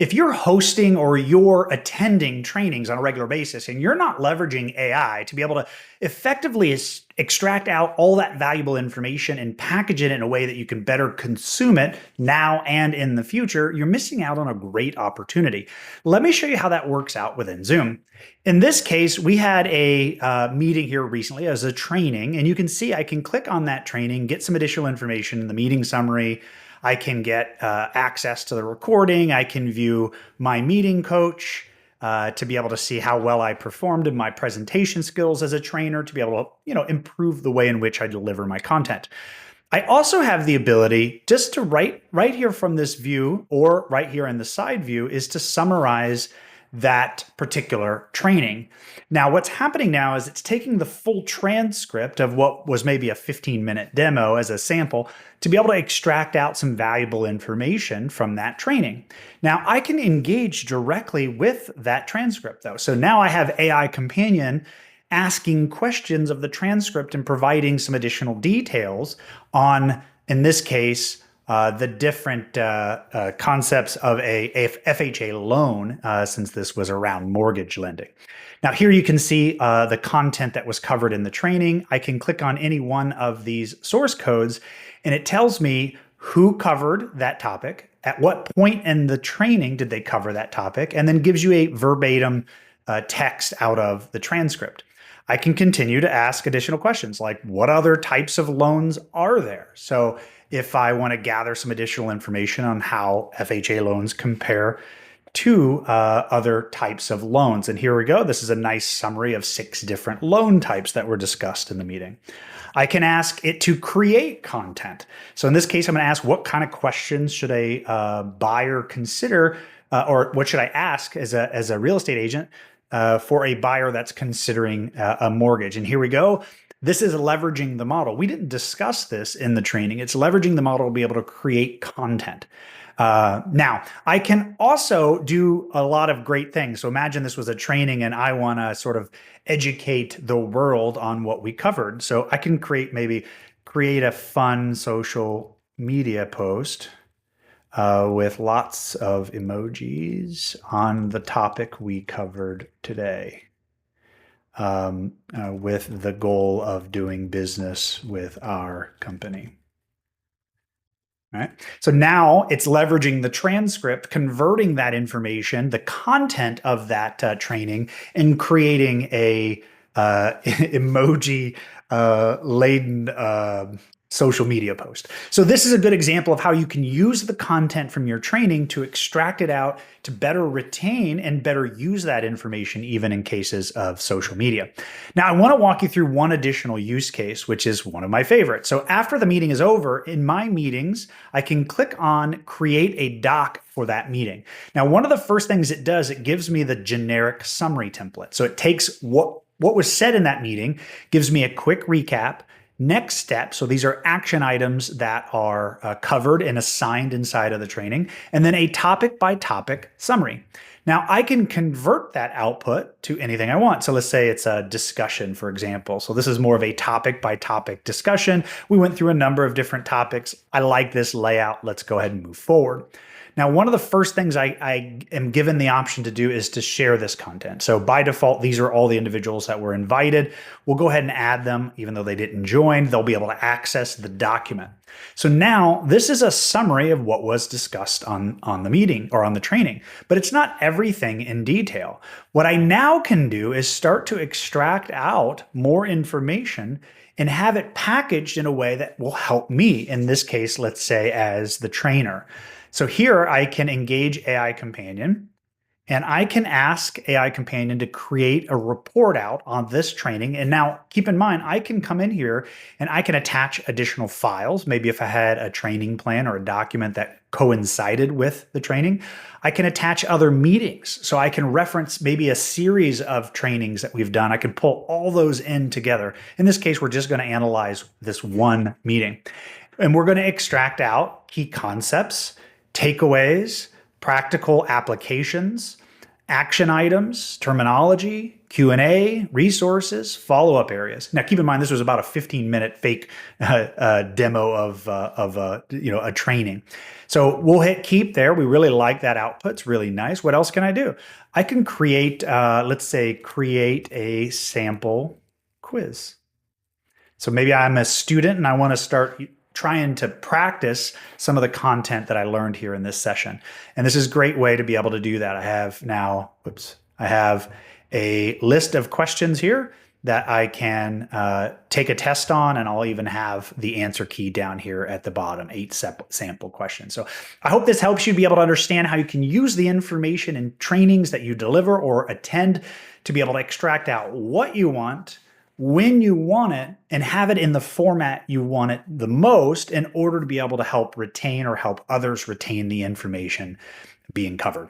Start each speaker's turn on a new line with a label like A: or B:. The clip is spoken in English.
A: If you're hosting or you're attending trainings on a regular basis and you're not leveraging AI to be able to effectively extract out all that valuable information and package it in a way that you can better consume it now and in the future, you're missing out on a great opportunity. Let me show you how that works out within Zoom. In this case, we had a meeting here recently as a training, and you can see I can click on that training, get some additional information in the meeting summary. I can get access to the recording. I can view my meeting coach to be able to see how well I performed in my presentation skills as a trainer, to be able to, improve the way in which I deliver my content. I also have the ability just to right here from this view, or right here in the side view, is to summarize that particular training. Now, what's happening now is it's taking the full transcript of what was maybe a 15-minute demo as a sample to be able to extract out some valuable information from that training. Now, I can engage directly with that transcript, though. So now I have AI Companion asking questions of the transcript and providing some additional details on, in this case, the different concepts of a FHA loan, since this was around mortgage lending. Now here you can see the content that was covered in the training. I can click on any one of these source codes and it tells me who covered that topic, at what point in the training did they cover that topic, and then gives you a verbatim text out of the transcript. I can continue to ask additional questions like, what other types of loans are there? So if I want to gather some additional information on how FHA loans compare to other types of loans. And here we go. This is a nice summary of 6 different loan types that were discussed in the meeting. I can ask it to create content. So in this case, I'm going to ask, what kind of questions should a buyer consider, or what should I ask as a real estate agent for a buyer that's considering a mortgage? And here we go. This is leveraging the model. We didn't discuss this in the training. It's leveraging the model to be able to create content. Now, I can also do a lot of great things. So imagine this was a training and I want to sort of educate the world on what we covered. So I can create a fun social media post with lots of emojis on the topic we covered today, with the goal of doing business with our company. All right. So now it's leveraging the transcript, converting that information, the content of that training, and creating a emoji laden social media post. So this is a good example of how you can use the content from your training to extract it out to better retain and better use that information, even in cases of social media. Now, I want to walk you through one additional use case, which is one of my favorites. So after the meeting is over, in my meetings, I can click on create a doc for that meeting. Now, one of the first things it does, it gives me the generic summary template. So it takes what was said in that meeting, gives me a quick recap, next step. So these are action items that are covered and assigned inside of the training, and then a topic by topic summary. Now I can convert that output to anything I want. So let's say it's a discussion, for example. So this is more of a topic by topic discussion. We went through a number of different topics. I like this layout. Let's go ahead and move forward. Now, one of the first things I am given the option to do is to share this content. So by default, these are all the individuals that were invited. We'll go ahead and add them, even though they didn't join. They'll be able to access the document. So now this is a summary of what was discussed on the meeting or on the training, but it's not everything in detail. What I now can do is start to extract out more information and have it packaged in a way that will help me, in this case, let's say as the trainer. So here I can engage AI Companion, and I can ask AI Companion to create a report out on this training. And now keep in mind, I can come in here and I can attach additional files. Maybe if I had a training plan or a document that coincided with the training, I can attach other meetings. So I can reference maybe a series of trainings that we've done. I can pull all those in together. In this case, we're just going to analyze this one meeting. And we're going to extract out key concepts, takeaways, practical applications, action items, terminology, Q&A, resources, follow-up areas. Now, keep in mind, this was about a 15-minute fake demo of a training. So we'll hit keep there. We really like that output. It's really nice. What else can I do? I can create, let's say, create a sample quiz. So maybe I'm a student and I want to start trying to practice some of the content that I learned here in this session. And this is a great way to be able to do that. I have a list of questions here that I can take a test on, and I'll even have the answer key down here at the bottom, 8 sample questions. So I hope this helps you be able to understand how you can use the information in trainings that you deliver or attend to be able to extract out what you want, when you want it, and have it in the format you want it the most in order to be able to help retain or help others retain the information being covered.